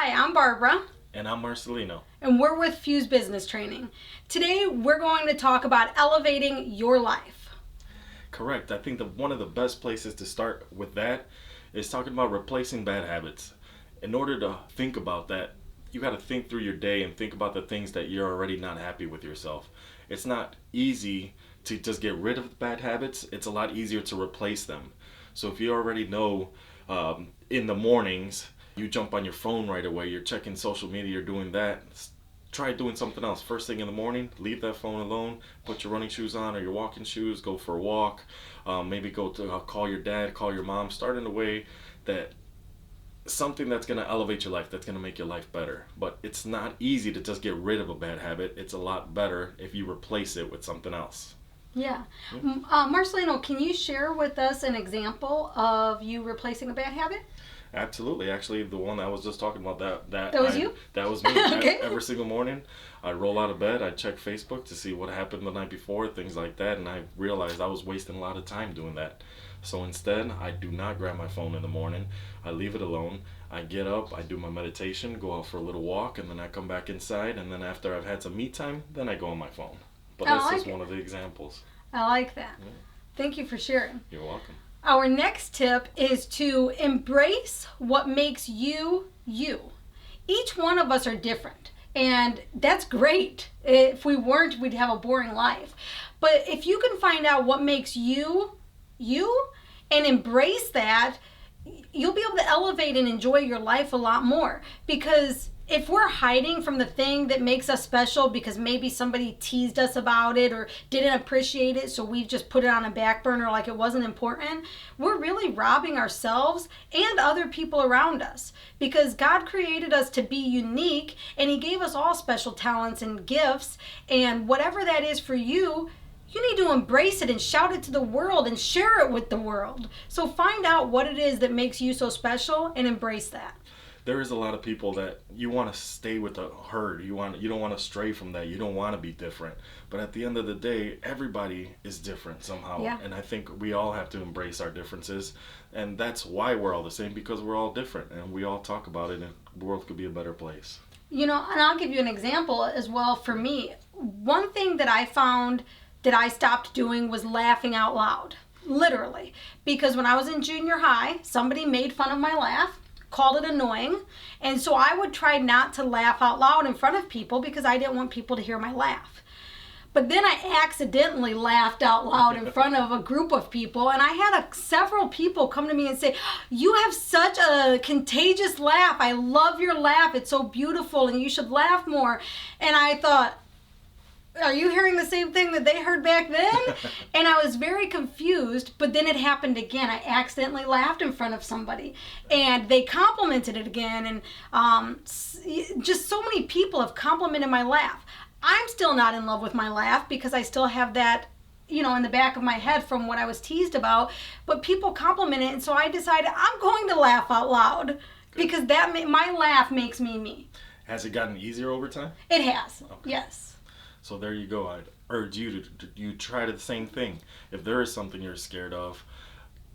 Hi, I'm Barbara. And I'm Marcelino. And we're with Fuse Business Training. Today, we're going to talk about elevating your life. Correct. I think one of the best places to start with that is talking about replacing bad habits. In order to think about that, you got to think through your day and think about the things that you're already not happy with yourself. It's not easy to just get rid of bad habits. It's a lot easier to replace them. So if you already know in the mornings, you jump on your phone right away, you're checking social media, you're doing that, try doing something else. First thing in the morning, leave that phone alone, put your running shoes on or your walking shoes, go for a walk, maybe go to call your dad, call your mom, start in a way that something that's going to elevate your life, that's going to make your life better. But it's not easy to just get rid of a bad habit. It's a lot better if you replace it with something else. Yeah. Marcelino, can you share with us an example of you replacing a bad habit? Absolutely. Actually, the one I was just talking about, that was you? That was me. Okay. Every single morning, I roll out of bed, I check Facebook to see what happened the night before, things like that, and I realized I was wasting a lot of time doing that. So instead, I do not grab my phone in the morning. I leave it alone. I get up, I do my meditation, go out for a little walk, and then I come back inside, and then after I've had some me time, then I go on my phone. But that's just one of the examples. I like that. Yeah. Thank you for sharing. You're welcome. Our next tip is to embrace what makes you, you. Each one of us are different, and that's great. If we weren't, we'd have a boring life. But if you can find out what makes you, you, and embrace that, you'll be able to elevate and enjoy your life a lot more. Because if we're hiding from the thing that makes us special because maybe somebody teased us about it or didn't appreciate it, so we've just put it on a back burner like it wasn't important, we're really robbing ourselves and other people around us. Because God created us to be unique, and He gave us all special talents and gifts, and whatever that is for you, you need to embrace it and shout it to the world and share it with the world. So find out what it is that makes you so special and embrace that. There is a lot of people that you want to stay with the herd. You don't want to stray from that. You don't want to be different. But at the end of the day, everybody is different somehow. Yeah. And I think we all have to embrace our differences. And that's why we're all the same, because we're all different. And we all talk about it, and the world could be a better place. You know, and I'll give you an example as well for me. One thing that I found that I stopped doing was laughing out loud. Literally. Because when I was in junior high, somebody made fun of my laugh, called it annoying, and so I would try not to laugh out loud in front of people because I didn't want people to hear my laugh. But then I accidentally laughed out loud in front of a group of people, and I had several people come to me and say, "You have such a contagious laugh. I love your laugh. It's so beautiful, and you should laugh more." And I thought, are you hearing the same thing that they heard back then? And I was very confused, but then it happened again. I accidentally laughed in front of somebody, and they complimented it again, and just so many people have complimented my laugh. I'm still not in love with my laugh because I still have that, in the back of my head from what I was teased about, but people compliment it, and so I decided I'm going to laugh out loud because my laugh makes me. Has it gotten easier over time? It has, okay. Yes. So there you go. I'd urge you to you try the same thing. If there is something you're scared of,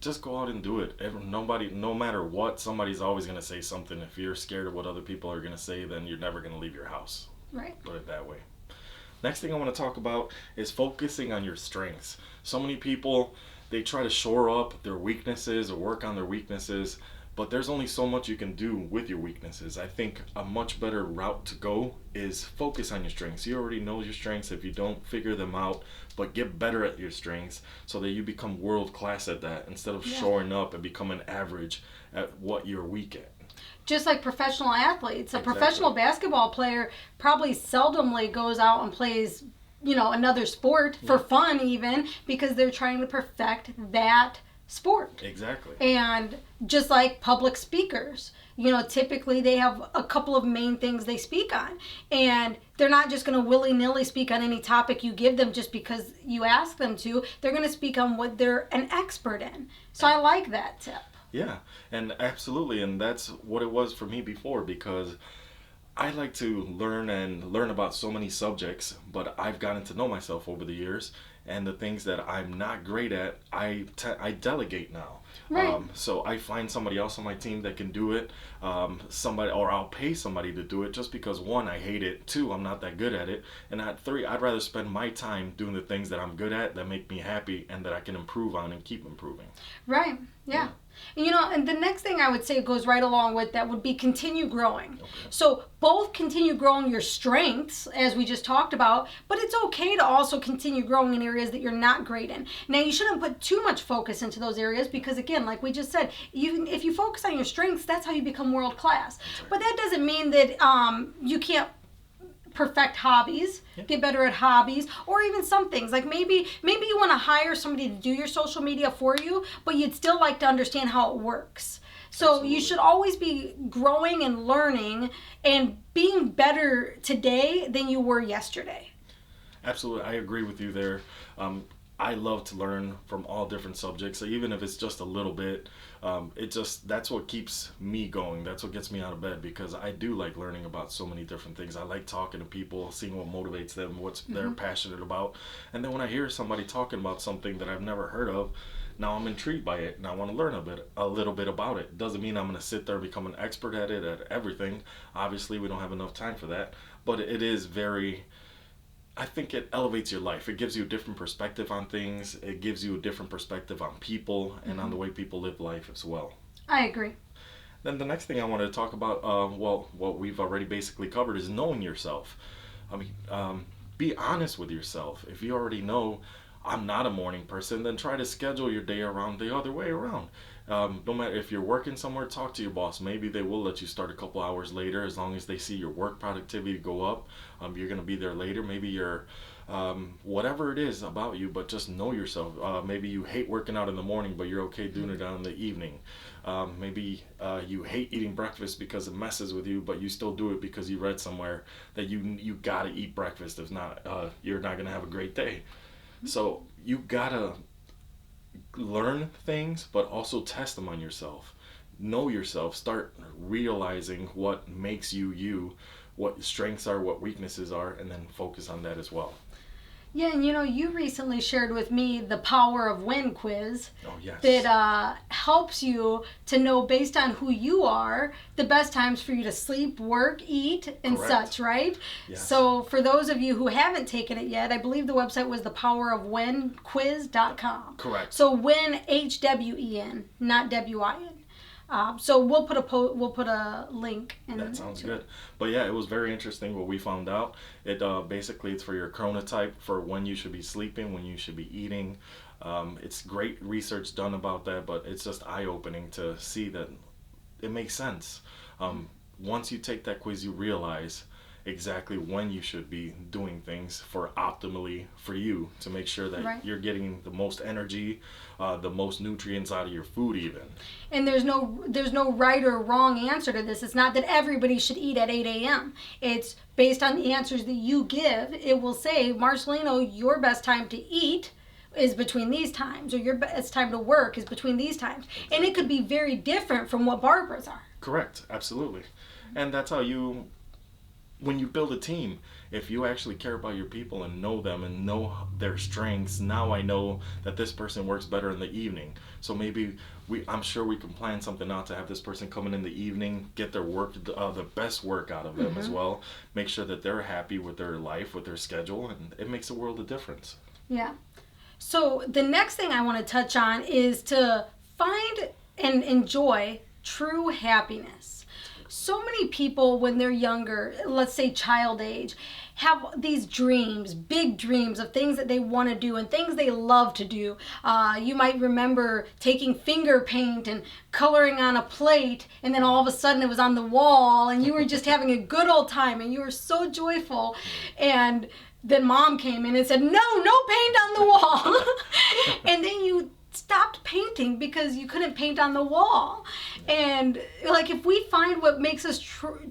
just go out and do it. No matter what, somebody's always going to say something. If you're scared of what other people are going to say, then you're never going to leave your house. Right. Put it that way. Next thing I want to talk about is focusing on your strengths. So many people, they try to shore up their weaknesses or work on their weaknesses, but there's only so much you can do with your weaknesses. I think a much better route to go is focus on your strengths. You already know your strengths if you don't figure them out, but get better at your strengths so that you become world class at that instead of shoring up and becoming average at what you're weak at. Just like professional athletes. A Exactly. Professional basketball player probably seldomly goes out and plays, another sport for fun even, because they're trying to perfect that sport. Exactly. And just like public speakers, typically they have a couple of main things they speak on, and they're not just going to willy-nilly speak on any topic you give them just because you ask them to. They're going to speak on what they're an expert in. So I like that tip. Yeah, and absolutely, and that's what it was for me before, because I like to learn about so many subjects, but I've gotten to know myself over the years, and the things that I'm not great at, I delegate now. Right. So I find somebody else on my team that can do it, or I'll pay somebody to do it, just because, one, I hate it, two, I'm not that good at it, and three, I'd rather spend my time doing the things that I'm good at, that make me happy, and that I can improve on and keep improving. Right. Yeah. And, and the next thing I would say goes right along with that would be continue growing. Okay. So both continue growing your strengths, as we just talked about, but it's okay to also continue growing in areas that you're not great in. Now, you shouldn't put too much focus into those areas because, again, like we just said, if you focus on your strengths, that's how you become world class. Right. But that doesn't mean that you can't perfect hobbies, get better at hobbies, or even some things like maybe you want to hire somebody to do your social media for you, but you'd still like to understand how it works. So Absolutely. You should always be growing and learning and being better today than you were yesterday. Absolutely, I agree with you there. I love to learn from all different subjects, so even if it's just a little bit, that's what keeps me going. That's what gets me out of bed, because I do like learning about so many different things. I like talking to people, seeing what motivates them, what they're passionate about. And then when I hear somebody talking about something that I've never heard of, now I'm intrigued by it and I want to learn a little bit about it. Doesn't mean I'm going to sit there and become an expert at it, at everything. Obviously, we don't have enough time for that, but it is I think it elevates your life. It gives you a different perspective on things. It gives you a different perspective on people and on the way people live life as well. I agree. Then the next thing I wanted to talk about, what we've already basically covered, is knowing yourself. Be honest with yourself. If you already know I'm not a morning person, then try to schedule your day around the other way around. No matter if you're working somewhere, talk to your boss. Maybe they will let you start a couple hours later, as long as they see your work productivity go up. You're going to be there later. Maybe you're whatever it is about you, but just know yourself. Maybe you hate working out in the morning, but you're okay doing it in the evening. Maybe you hate eating breakfast because it messes with you, but you still do it because you read somewhere that you gotta eat breakfast. If not, you're not gonna have a great day. So you gotta learn things, but also test them on yourself. Know yourself. Start realizing what makes you you, what strengths are, what weaknesses are, and then focus on that as well. Yeah, and you recently shared with me the Power of When quiz. Oh, yes. That helps you to know, based on who you are, the best times for you to sleep, work, eat, and Correct. such, right? Yes. So for those of you who haven't taken it yet, I believe the website was thepowerofwhenquiz.com. Correct. So when, H-W-E-N, not W-I-N. So we'll put a link in. That sounds good. But yeah, it was very interesting what we found out. It basically, it's for your chronotype, for when you should be sleeping, when you should be eating. It's great research done about that, but it's just eye-opening to see that it makes sense. Once you take that quiz, you realize exactly when you should be doing things for optimally for you, to make sure that you're getting the most energy, the most nutrients out of your food even. And there's no right or wrong answer to this. It's not that everybody should eat at 8 a.m. It's based on the answers that you give. It will say, Marcelino, your best time to eat is between these times, or your best time to work is between these times. And it could be very different from what Barbara's are. Correct, absolutely. And that's how when you build a team, if you actually care about your people and know them and know their strengths, now I know that this person works better in the evening. So maybe I'm sure we can plan something out to have this person come in the evening, get their work, the best work out of them as well. Make sure that they're happy with their life, with their schedule, and it makes a world of difference. Yeah. So the next thing I want to touch on is to find and enjoy true happiness. So many people, when they're younger, let's say child age, have these dreams, big dreams of things that they want to do and things they love to do. You might remember taking finger paint and coloring on a plate, and then all of a sudden it was on the wall, and you were just having a good old time, and you were so joyful. And then mom came in and said, no paint on the wall. And then you stopped painting because you couldn't paint on the wall. And like, if we find what makes us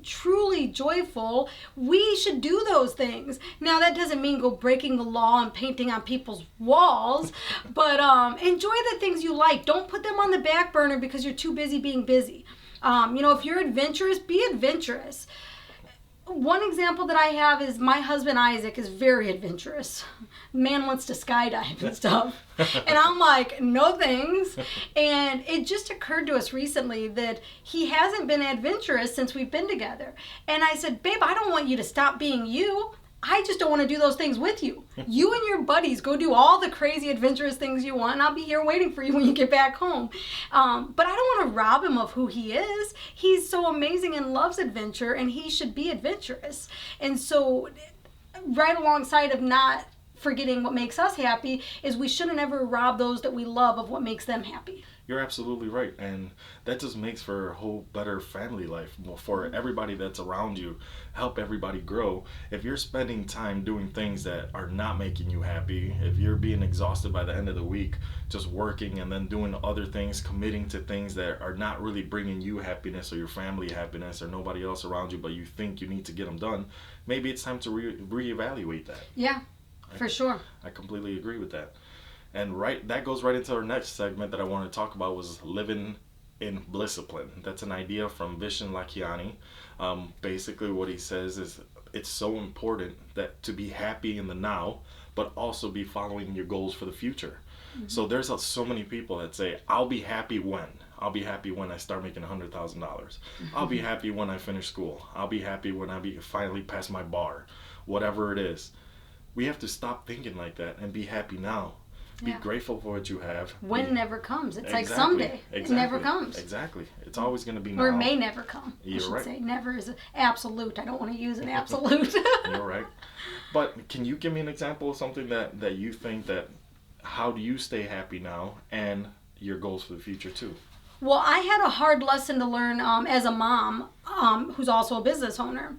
truly joyful, we should do those things. Now, that doesn't mean go breaking the law and painting on people's walls, but enjoy the things you like. Don't put them on the back burner because you're too busy being busy. If you're adventurous, be adventurous. one example that I have is my husband Isaac is very adventurous. Man wants to skydive and stuff. And I'm like, no thanks. And it just occurred to us recently that he hasn't been adventurous since we've been together. And I said, babe, I don't want you to stop being you. I just don't want to do those things with you. You and your buddies go do all the crazy adventurous things you want, and I'll be here waiting for you when you get back home. But I don't want to rob him of who he is. He's so amazing and loves adventure, and he should be adventurous. And so right alongside of not forgetting what makes us happy is we shouldn't ever rob those that we love of what makes them happy. You're absolutely right, and that just makes for a whole better family life for everybody that's around you. Help everybody grow. If you're spending time doing things that are not making you happy, if you're being exhausted by the end of the week, just working and then doing other things, committing to things that are not really bringing you happiness or your family happiness or nobody else around you, but you think you need to get them done, maybe it's time to reevaluate that. Yeah, for sure. I completely agree with that. And that goes right into our next segment that I want to talk about was living in Blissapline. That's an idea from Vishen Lakhiani. Basically what he says is it's so important that to be happy in the now, but also be following your goals for the future. Mm-hmm. So there's so many people that say, I'll be happy when. I'll be happy when I start making $100,000. Mm-hmm. I'll be happy when I finish school. I'll be happy when I finally pass my bar. Whatever it is. We have to stop thinking like that and be happy now. Be grateful for what you have. When never comes. It's like someday. It never comes. Exactly. It's always going to be now. Or it may never come. You're I should right. say. Never is absolute. I don't want to use an absolute. You're right. But can you give me an example of something that you think that, how do you stay happy now and your goals for the future too? Well, I had a hard lesson to learn as a mom who's also a business owner.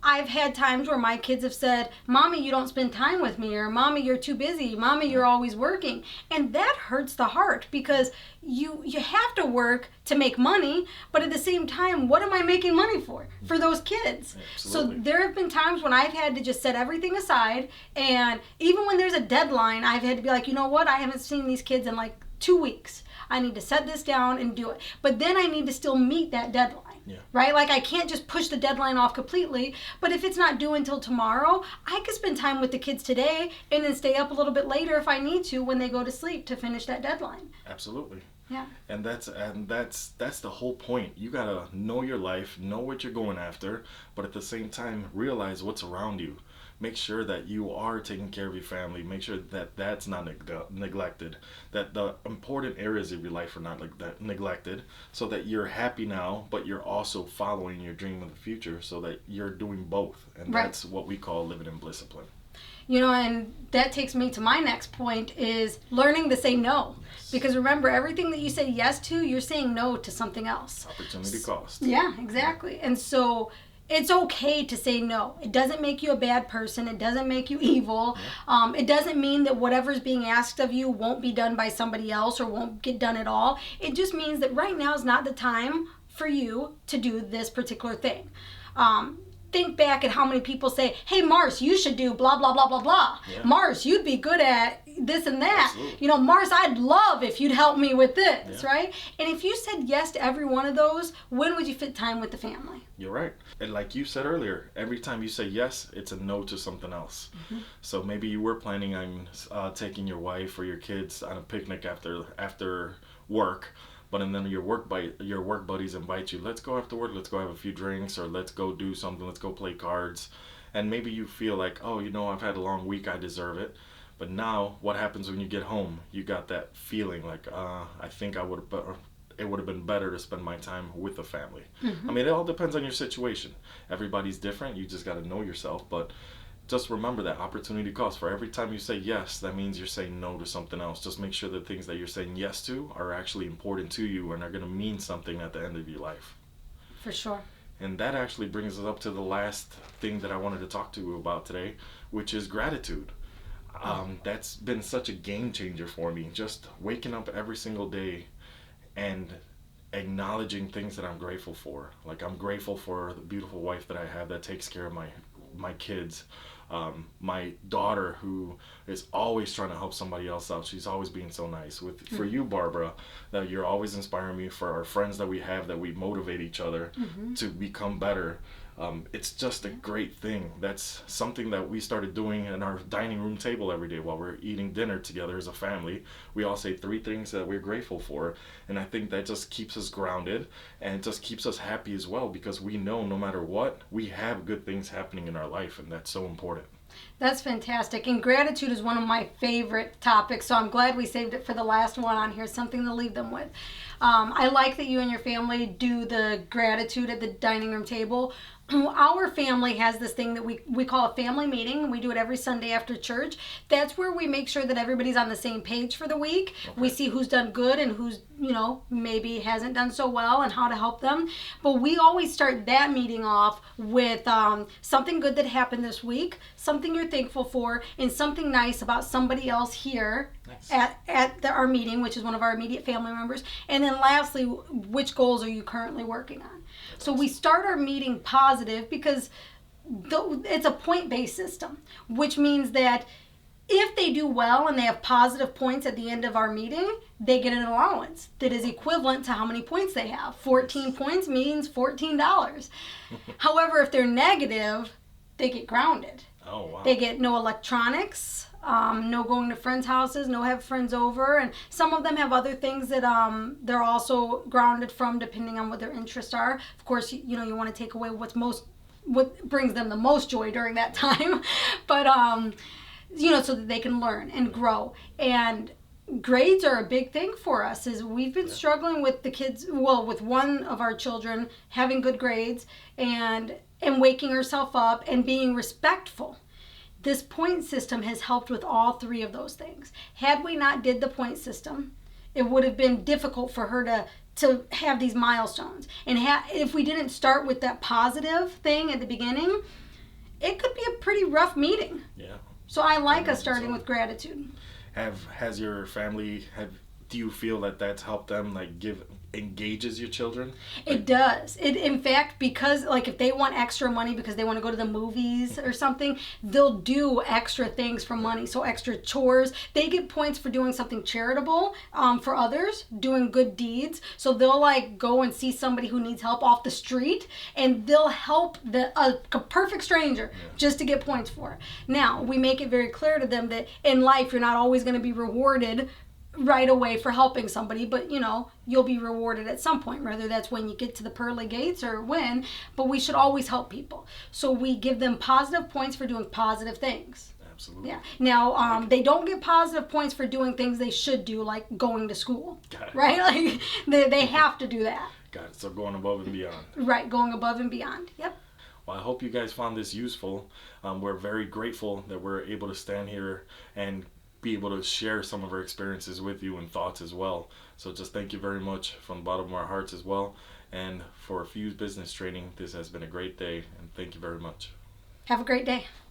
I've had times where my kids have said, Mommy, you don't spend time with me, or Mommy, you're too busy, Mommy, you're always working. And that hurts the heart because you have to work to make money, but at the same time, what am I making money for? For those kids. Absolutely. So there have been times when I've had to just set everything aside, and even when there's a deadline, I've had to be like, you know what, I haven't seen these kids in like 2 weeks. I need to set this down and do it. But then I need to still meet that deadline. Yeah. Right? Like I can't just push the deadline off completely, but if it's not due until tomorrow, I could spend time with the kids today and then stay up a little bit later if I need to when they go to sleep to finish that deadline. Absolutely. Yeah. And that's the whole point. You got to know your life, know what you're going after, but at the same time realize what's around you. Make sure that you are taking care of your family. Make sure that that's not neglected. That the important areas of your life are not neglected, so that you're happy now, but you're also following your dream of the future, so that you're doing both. And that's what we call living in Blissapline. You know, and that takes me to my next point is learning to say no. Yes. Because remember, everything that you say yes to, you're saying no to something else. Opportunity cost. Yeah, exactly. And so it's okay to say no. It doesn't make you a bad person. It doesn't make you evil. Yeah. It doesn't mean that whatever's being asked of you won't be done by somebody else or won't get done at all. It just means that right now is not the time for you to do this particular thing. Think back at how many people say, hey, Mars, you should do blah, blah, blah, blah, blah. Yeah. Mars, you'd be good at this and that. Absolutely. You know, Mars, I'd love if you'd help me with this, right? And if you said yes to every one of those, when would you fit time with the family? You're right. And like you said earlier, every time you say yes, it's a no to something else. Mm-hmm. So maybe you were planning on taking your wife or your kids on a picnic after work. But and then your work buddies invite you, let's go after work, let's go have a few drinks, or let's go do something, let's go play cards. And maybe you feel like, oh, you know, I've had a long week, I deserve it. But now, what happens when you get home? You got that feeling like, I think it would have been better to spend my time with the family. Mm-hmm. I mean, it all depends on your situation. Everybody's different, you just got to know yourself. But just remember that opportunity cost. For every time you say yes, that means you're saying no to something else. Just make sure the things that you're saying yes to are actually important to you and are going to mean something at the end of your life. For sure. And that actually brings us up to the last thing that I wanted to talk to you about today, which is gratitude. That's been such a game changer for me. Just waking up every single day and acknowledging things that I'm grateful for. Like I'm grateful for the beautiful wife that I have that takes care of my kids. My daughter, who is always trying to help somebody else out. She's always being so nice. For you, Barbara, that you're always inspiring me. For our friends that we have, that we motivate each other to become better. It's just a great thing. That's something that we started doing in our dining room table every day while we're eating dinner together as a family. We all say 3 things that we're grateful for, and I think that just keeps us grounded and it just keeps us happy as well, because we know no matter what, we have good things happening in our life, and that's so important. That's fantastic. And gratitude is one of my favorite topics, so I'm glad we saved it for the last one on here, something to leave them with. I like that you and your family do the gratitude at the dining room table. Our family has this thing that we call a family meeting. We do it every Sunday after church. That's where we make sure that everybody's on the same page for the week. Okay. We see who's done good and who's, maybe hasn't done so well and how to help them. But we always start that meeting off with something good that happened this week, something you're thankful for, and something nice about somebody else here. Nice. At our meeting, which is one of our immediate family members. And then lastly, which goals are you currently working on? So we start our meeting positive because it's a point-based system, which means that if they do well and they have positive points at the end of our meeting, they get an allowance that is equivalent to how many points they have. 14 points means $14. However, if they're negative, they get grounded. Oh, wow. They get no electronics, no going to friends' houses, no have friends over, and some of them have other things that they're also grounded from, depending on what their interests are. Of course, you want to take away what brings them the most joy during that time, but so that they can learn and grow. And grades are a big thing for us. Is we've been struggling with the kids, with one of our children having good grades and waking herself up and being respectful. This point system has helped with all 3 of those things. Had we not did the point system, it would have been difficult for her to have these milestones. And if we didn't start with that positive thing at the beginning, it could be a pretty rough meeting. Yeah. So I like us starting with gratitude. Has your family, do you feel that that's helped them, engages your children? It does. In fact, because if they want extra money because they want to go to the movies or something, they'll do extra things for money. So extra chores. They get points for doing something charitable for others, doing good deeds. So they'll go and see somebody who needs help off the street, and they'll help a perfect stranger just to get points for it. Now, we make it very clear to them that in life you're not always going to be rewarded right away for helping somebody, but you'll be rewarded at some point, whether that's when you get to the pearly gates or when, but we should always help people. So we give them positive points for doing positive things. Absolutely. Yeah. Now, they don't get positive points for doing things they should do, like going to school. Got it. Right? They have to do that. Got it. So going above and beyond. Right. Going above and beyond. Yep. Well, I hope you guys found this useful. We're very grateful that we're able to stand here and be able to share some of our experiences with you and thoughts as well. So just thank you very much from the bottom of our hearts as well. And for Fuse Business Training, this has been a great day, and thank you very much. Have a great day.